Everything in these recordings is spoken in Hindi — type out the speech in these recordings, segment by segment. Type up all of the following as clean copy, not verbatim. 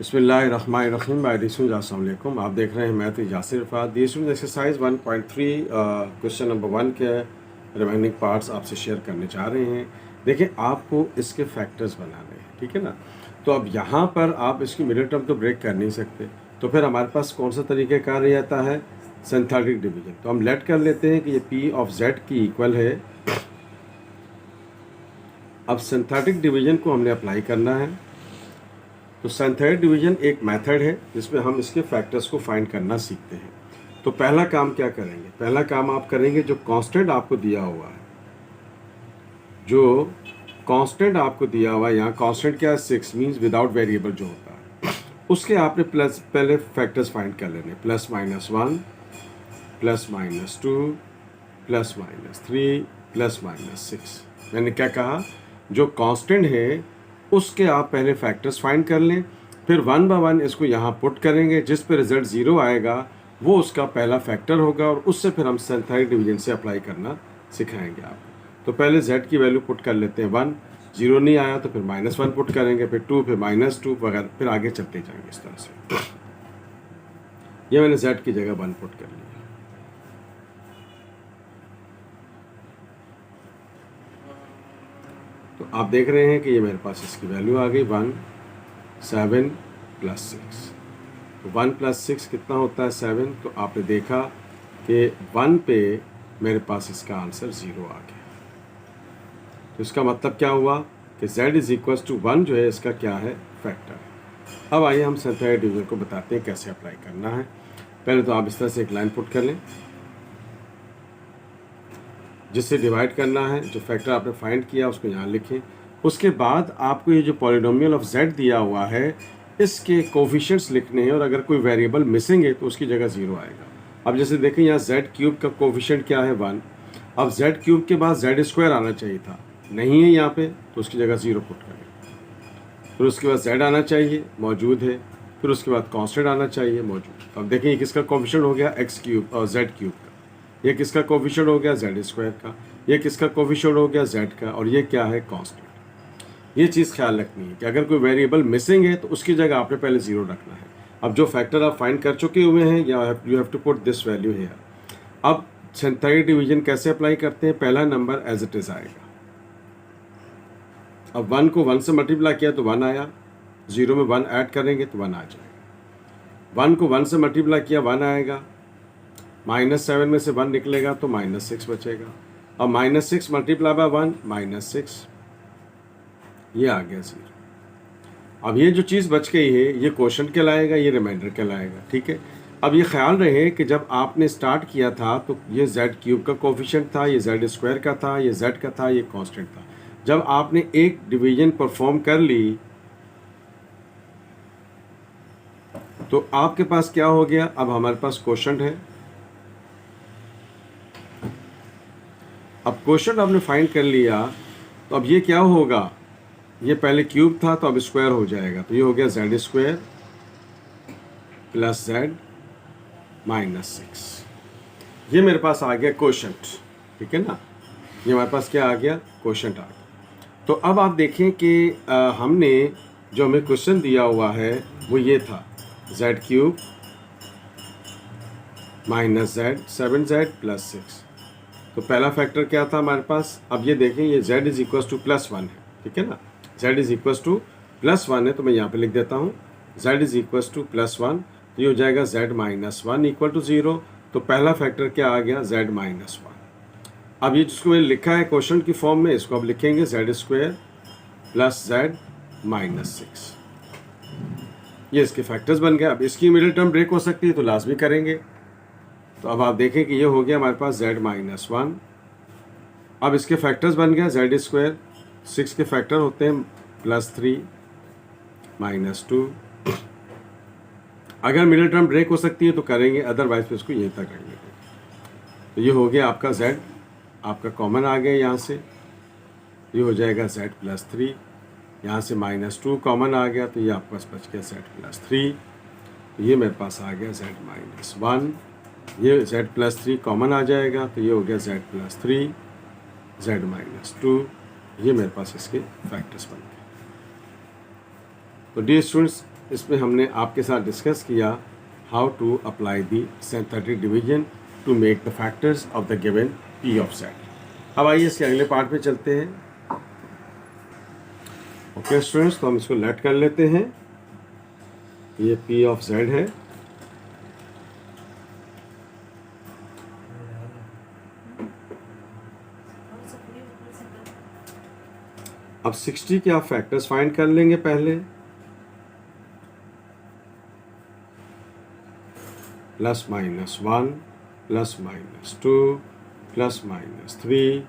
बिस्मिल्लाहिर्रहमानिर्रहीम। अस्सलाम वालेकुम। आप देख रहे हैं मैथ यासिर रफ़ात। दी स्टूडेंट एक्सरसाइज 1.3 क्वेश्चन नंबर 1 के रिमेनिंग पार्ट्स आपसे शेयर करने जा रहे हैं। देखिए, आपको इसके फैक्टर्स बनाने हैं, ठीक है ना। तो अब यहाँ पर आप इसकी मिडिल टर्म तो ब्रेक कर नहीं सकते, तो फिर हमारे पास कौन सा तरीक़ेकार रहता है, सिंथेटिक डिवीजन। तो हम लेट कर लेते हैं कि ये पी ऑफ जेड की इक्वल है। अब सिंथेटिक डिवीजन को हमने अप्लाई करना है। तो सिंथेटिक डिवीजन एक मेथड है जिसमें हम इसके फैक्टर्स को फाइंड करना सीखते हैं। तो पहला काम क्या करेंगे, पहला काम आप करेंगे जो कांस्टेंट आपको दिया हुआ है, जो कांस्टेंट आपको दिया हुआ है, यहाँ कांस्टेंट क्या है, 6 मीन्स विदाउट वेरिएबल जो होता है, उसके आपने प्लस पहले फैक्टर्स फाइंड कर लेने, plus minus 1, plus minus 2, plus minus 3, plus minus 6। मैंने क्या कहा, जो कांस्टेंट है उसके आप पहले फैक्टर्स फाइंड कर लें, फिर 1 बाय 1 इसको यहाँ पुट करेंगे, जिस पे रिजल्ट 0 आएगा वो उसका पहला फैक्टर होगा, और उससे फिर हम सिंथेटिक डिवीजन से अप्लाई करना सिखाएंगे आपको। तो पहले z की वैल्यू पुट कर लेते हैं 1, 0 नहीं आया तो फिर -1 पुट करेंगे, फिर 2, फिर -2 वगैरह, फिर आगे चलते जाएंगे इस तरह से। ये मैंने z की जगह 1 पुट कर लिया। तो आप देख रहे हैं कि ये मेरे पास इसकी वैल्यू आ गई 1, 7 प्लस 6। तो 1 प्लस 6 कितना होता है, 7। तो आपने देखा कि 1 पे मेरे पास इसका आंसर 0 आ गया। तो इसका मतलब क्या हुआ कि z इज इक्वल टू 1 जो है इसका क्या है, फैक्टर। अब आइए हम सिंथेटिक डिवीजन को बताते हैं कैसे अप्लाई करना है। पहले तो आप इस तरह से एक लाइन पुट कर लें जिससे डिवाइड करना है, जो फैक्टर आपने फाइंड किया उसको यहाँ लिखें। उसके बाद आपको ये जो पॉलिनोमियल ऑफ z दिया हुआ है इसके कोफिशिएंट्स लिखने हैं, और अगर कोई वेरिएबल मिसिंग है तो उसकी जगह 0 आएगा। अब जैसे देखें यहाँ z³ का कोफिशिएंट क्या है, 1। अब z³ के बाद z² आना चाहिए था, नहीं है यहाँ पे, तो उसकी जगह 0 पुट करें। फिर उसके बाद z आना चाहिए, मौजूद है। फिर उसके बाद कांस्टेंट आना चाहिए, मौजूद। अब देखें किसका कोफिशिएंट हो गया, x³ और z³ का। ये किसका कोफिशिएंट हो गया, z² का। ये किसका कोफिशिएंट हो गया, z का। और ये क्या है, कांस्टेंट। ये चीज़ ख्याल रखनी है कि अगर कोई वेरिएबल मिसिंग है तो उसकी जगह आपने पहले 0 रखना है। अब जो फैक्टर आप फाइंड कर चुके हुए हैं, you have to put this value here. अब सिंथेटिक डिवीजन कैसे अप्लाई करते हैं, पहला नंबर एज इट इज़ आएगा। अब 1 को 1 से मल्टीप्लाई किया तो 1 आया, 0 में 1 ऐड करेंगे तो 1 आ जाएगा। 1 को 1 से मल्टीप्लाई किया 1 आएगा, -7 में से 1 निकलेगा तो -6 बचेगा। अब -6 मल्टीप्लाई बाय 1, -6, ये आ गया 0। अब ये जो चीज़ बच गई है ये क्वोशंट कहलाएगा, ये रिमाइंडर कहलाएगा, ठीक है। अब ये ख्याल रहे कि जब आपने स्टार्ट किया था तो ये z³ का कोफिशिएंट था, ये z² का था, ये z का था, ये कांस्टेंट था। जब आपने एक डिवीजन परफॉर्म कर ली तो आपके पास क्या हो गया, अब हमारे पास क्वोशंट है। अब क्वोशंट आपने फाइंड कर लिया तो अब ये क्या होगा, ये पहले क्यूब था तो अब स्क्वायर हो जाएगा। तो ये हो गया z² प्लस z -6। ये मेरे पास आ गया क्वोशंट, ठीक है ना। ये हमारे पास क्या आ गया, क्वोशंट आ गया। तो अब आप देखें कि हमने जो हमें क्वेश्चन दिया हुआ है वो ये था, z³ minus z, 7z plus 6। तो पहला फैक्टर क्या था हमारे पास, अब ये देखें ये z इज इक्वल टू +1 है, ठीक है ना। z इज इक्वल टू +1 है, तो मैं यहाँ पे लिख देता हूँ z इज इक्वल टू +1। तो ये हो जाएगा z -1 इक्वल टू 0। तो पहला फैक्टर क्या आ गया, z -1। अब ये जिसको मैंने लिखा है क्वेश्चन की फॉर्म में, इसको अब लिखेंगे z² प्लस z -6। ये इसके फैक्टर्स बन गए। अब इसकी मिडिल टर्म ब्रेक हो सकती है तो लाजमी करेंगे। तो अब आप देखें कि ये हो गया हमारे पास z -1। अब इसके फैक्टर्स बन गया z², 6 के फैक्टर होते हैं +3 -2। अगर मिडिल टर्म ब्रेक हो सकती है तो करेंगे, अदरवाइज फिर इसको यहीं तक रखेंगे। तो ये हो गया आपका z, आपका कॉमन आ गया यहाँ से, ये हो जाएगा z +3। यहाँ से -2 कॉमन आ गया तो ये आपके पास बच गया z +3। तो ये मेरे पास आ गया z -1। ये z +3 कॉमन आ जाएगा तो ये हो गया z +3, z -2। ये मेरे पास इसके फैक्टर्स बन गए। तो डियर स्टूडेंट्स, इसमें हमने आपके साथ डिस्कस किया how to apply the synthetic division to make the factors of the given P of Z. अब आइए इसके अगले पार्ट पे चलते हैं। ओके स्टूडेंट्स, तो हम इसको लेट कर लेते हैं। ये पी ऑफ जेड है। अब 60 के आप फैक्टर्स फाइंड कर लेंगे पहले। Plus minus 1, plus minus 2, plus minus 3,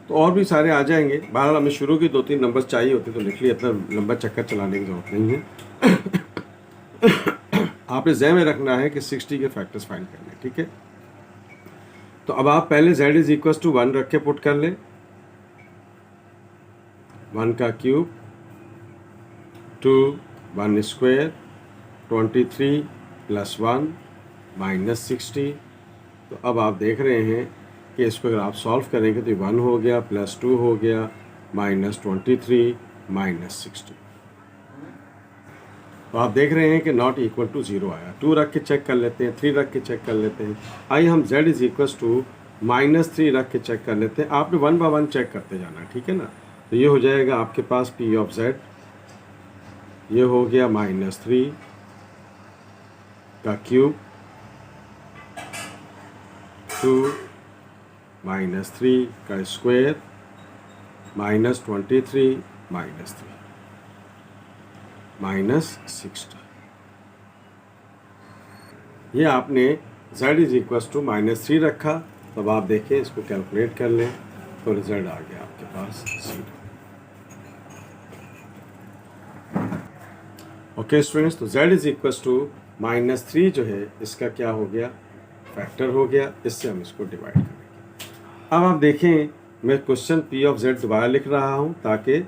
तो और भी सारे आ जाएंगे। बहरहाल हमें शुरू के 2-3 नंबर चाहिए होते तो लिख लिए, इतना लंबा चक्कर चलाने की जरूरत नहीं है। आपने ज़हन में रखना है कि 60 के फैक्टर्स फाइंड करने हैं, ठीक है। तो अब आप पहले z इज इक्वल टू 1 रख के पुट कर ले। 1 का क्यूब 2, 1 स्क्वायर 23 प्लस 1 माइनस 60। तो अब आप देख रहे हैं कि इसको अगर आप सॉल्व करेंगे तो 1 हो गया, प्लस 2 हो गया, माइनस 23 माइनस 60। तो आप देख रहे हैं कि नॉट इक्वल टू 0 आया। 2 रख के चेक कर लेते हैं, 3 रख के चेक कर लेते हैं। आइए हम z इज इक्वल टू -3 रख के चेक कर लेते हैं। आपने 1 बाय 1 चेक करते जाना है, ठीक है ना। तो ये हो जाएगा आपके पास p ऑफ z, ये हो गया -3 का क्यूब 2 -3 का स्क्वायर -23 -3 -60। ये आपने z इज इक्वल टू -3 रखा। तो अब आप देखें, इसको कैलकुलेट कर लें तो रिजल्ट आ गया आपके पास 0। ओके स्टूडेंट्स, तो z इज इक्वल टू -3 जो है इसका क्या हो गया, फैक्टर हो गया। इससे हम इसको डिवाइड करेंगे। अब आप देखें, मैं क्वेश्चन p ऑफ z दोबारा लिख रहा हूं ताकि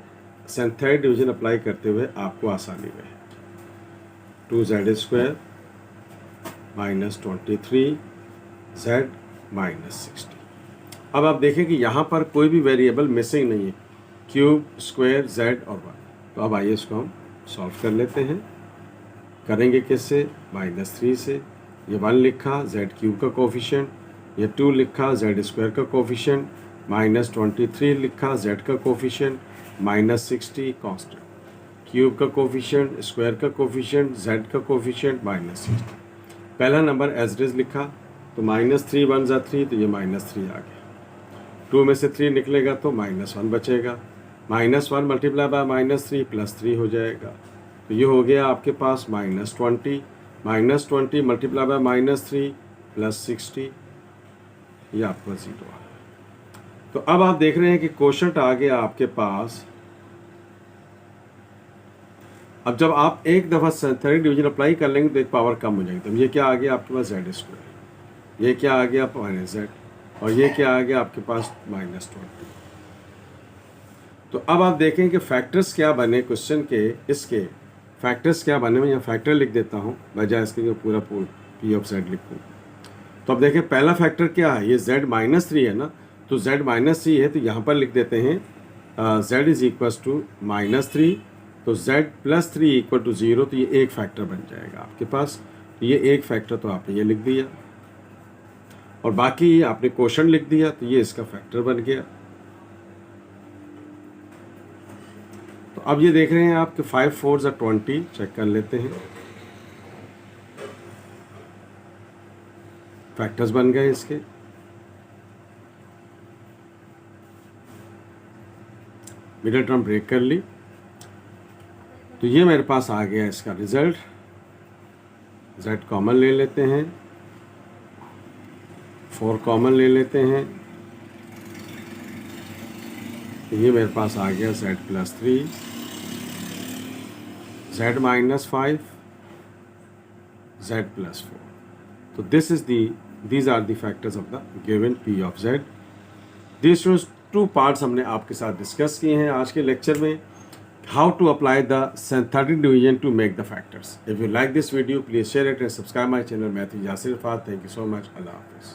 सिंथेटिक डिवीजन अप्लाई करते हुए आपको आसानी रहे। 2z square -23 z -60। अब आप देखें कि यहाँ पर कोई भी वेरिएबल मिसिंग नहीं है, क्यूब, स्क्वायर, z और 1। तो अब आइए इसको हम सॉल्व कर लेते हैं। करेंगे किससे, -3 से। ये 1 लिखा, z क्यूब का कोफिशिएंट, ये 2 लिखा, z स्क्वायर का कोफिशिएंट, -23 लिखा, z का कोफिशिएंट, -60 कांस्टेंट, क्यूब का कोफिशिएंट, स्क्वायर का कोफिशिएंट, z का कोफिशिएंट, -60। पहला नंबर एज इट इज लिखा, तो -3 1 ज़ा 3, तो ये -3 आ गया। 2 में से 3 निकलेगा तो -1 बचेगा। -1 मल्टीप्लाई बाय -3 +3 हो जाएगा। तो ये हो गया आपके पास -20, -20 मल्टीप्लाई बाय -3 +60, ये आपका 0 आ गया। तो अब आप देख रहे हैं कि क्वोशंट आ गया आपके पास। अब जब आप एक दफ़ा सिंथेटिक डिवीजन अप्लाई कर लेंगे तो एक पावर कम हो जाएगी। तो ये क्या आ गया आपके पास, z स्क्वायर, ये क्या आ गया -z, और ये क्या आ गया आपके पास -20। तो अब आप देखें कि फैक्टर्स क्या बने क्वेश्चन के, इसके फैक्टर्स क्या बने। मैं यहाँ फैक्टर लिख देता हूँ बजाय इसके कि पूरा p ऑफ z लिखूँ। तो अब देखें पहला फैक्टर क्या है, ये z -3 है ना, तो z -3 है तो यहाँ पर लिख देते हैं z इज इक्वल टू -3, तो z +3 इक्वल टू 0। तो ये एक फैक्टर बन जाएगा आपके पास। तो ये एक फैक्टर तो आपने ये लिख दिया, और बाकी आपने क्वोशंट लिख दिया, तो ये इसका फैक्टर बन गया। तो अब ये देख रहे हैं आप कि 5 4 ज़ा 20, चेक कर लेते हैं। फैक्टर्स बन गए इसके। मिडिल टर्म ब्रेक कर ली, तो ये मेरे पास आ गया इसका रिजल्ट। z कॉमन ले लेते हैं, 4 कॉमन ले लेते हैं, तो ये मेरे पास आ गया z +3, z -5, z +4। तो these are the factors of the given p of z। These 2 parts हमने आपके साथ डिस्कस किए हैं आज के लेक्चर में। How to apply the synthetic division to make the factors. If you like this video, please share it and subscribe my channel. Math Yasir Fat. Thank you so much. Allah Hafiz.